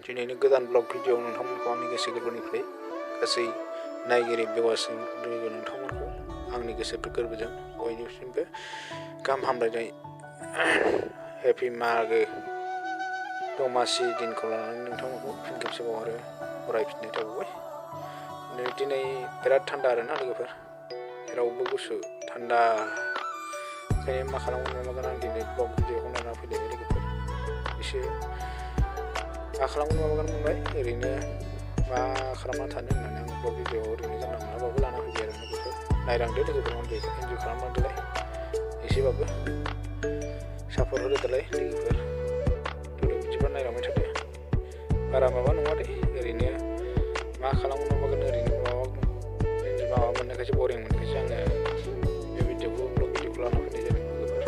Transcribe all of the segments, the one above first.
दिनैनि गोदान blog video नोंथांमोनखौ आंनि गोसो गोरबोनिफ्राय गासै नायगिरि बेवासिं लोगो नोंथांमोनखौ आंनि गोसो गोरबोजों बयनिसिमबो गाहाम हामलायनाय हेपि मागो दमासि दिनखौ लानानै नोंथांमोनखौ फिन खेबसेबाव आरो बरायफिननाय थाबावबाय। दिनै बिराद थान्दा आरोना लोगोफोर, जेरावबो गुसु थान्दा, ओंखायनो मा खालामगोन आं दिनै ब्लग भिडिअखौ नायना फैलायबाय लोगोफोर। एसे मा खालामगोन मोनबाय, ओरैनो मा खालामना थानो होननानै आं ब्लग भिडिअ ओरैनो जानला मोनलाबाबो लाना फैबाय आरो लोगोफोर। नायलांदो लोगोफोर, इन्जय खालामलांदोलाय, एसेबाबो सापर्ट होदोलाय लोगोफोर। बिदिबा नायलांबाय थादो, बारा माबा नङा दे, ओरैनो मा खालामगोन ओरैनो माबा मोननायखायसो बरिं मोननायखायसो आङो बे भिडिअखौ ब्लग भिडिअखौ लाना फैनाय जादों लोगोफोर।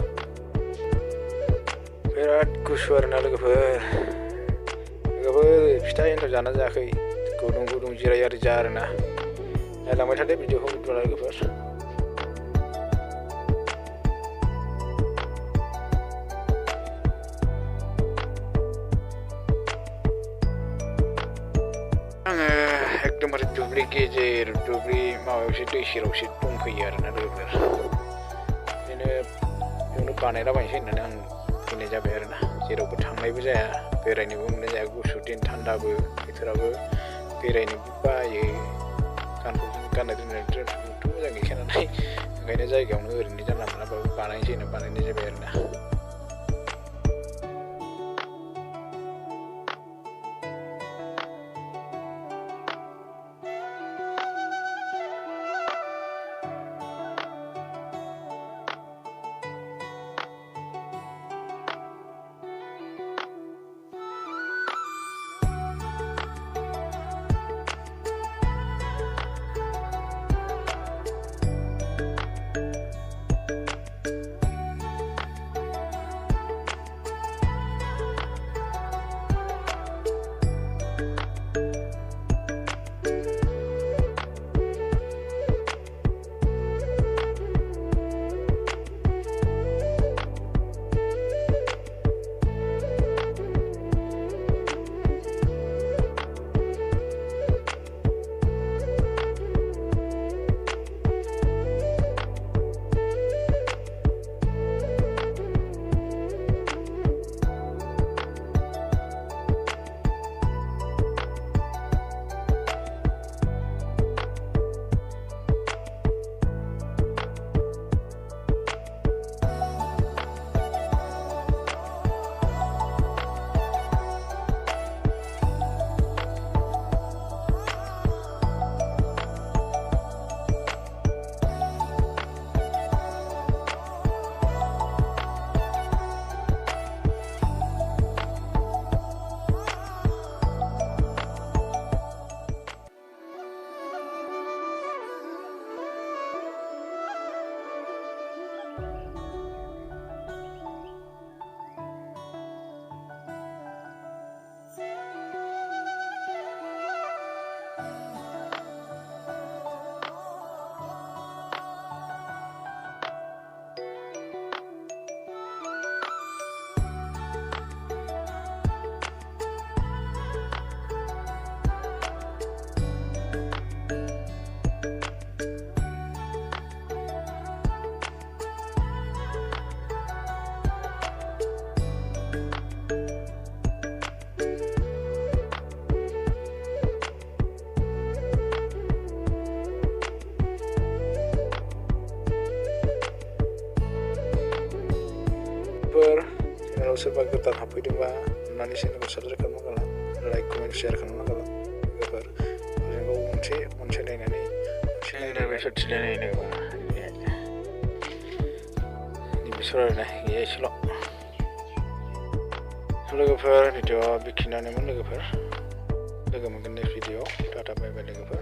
बिराद गुसु आरोना लोगोफोर, फिथा एन्थाब जाना जायाखै, गुदुं गुदुं जिराय आरि जा आरोना। नायलांबाय थादो भिडिअखौ बिदिब्ला लोगोफोर। आङो एकदमबारे दुब्लि गेजेर, दुब्लि माबायावसो दै सेरावसो दंफैयो आरोना लोगोफोर। बिदिनो बेयावनो बानायलाबायनोसै होननानै आं फैनाय जाबाय आरोना। जेरावबो थांनायबो जाया, बेरायनोबो मोननाय जाया, गुसु दिन थान्दाबो, बोथोराबो बेरायनोबो बायो। गाननाय जोमनाय ड्रेसफोरथ' मोजां गैखाया नालाय, ओंखायनो जायगायावनो ओरैनो जानला मोनलाबाबो बानायनोसै होनना बानायनाय जाबाय आरोना। चेनेलाव सोरबा गोदान हाबफैदोंबा अननानै चेनेलखौ साबस्क्राइब खालामना गालां, लाइक कमेन्ट शेयार खालामना गालां लोगोफोर। गावजों गाव अनसायलायनानै सोरथिलायनाय लोगोफोर। बिसोर आरोना गैया एसेल' लोगोफोर। भिडिअआ बेखिनियानोमोन लोगोफोर, लोगो मोनगोन नेक्स्ट भिडिअ। टाटा बाय बाय लोगोफोर।